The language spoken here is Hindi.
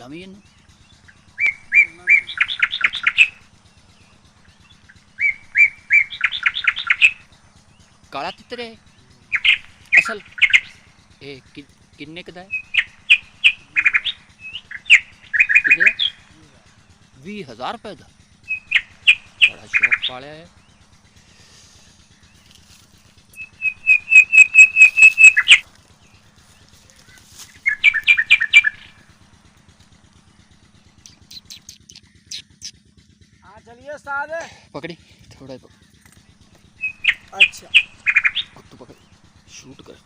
लामी है काला तितर है असल ए किन्ने कदा है किन्ने 20,000 रुपए का बड़ा शौक पालिया है। चलिए उस्ताद पकड़ी थोड़ा अच्छा कुत्तू पकड़ शूट कर।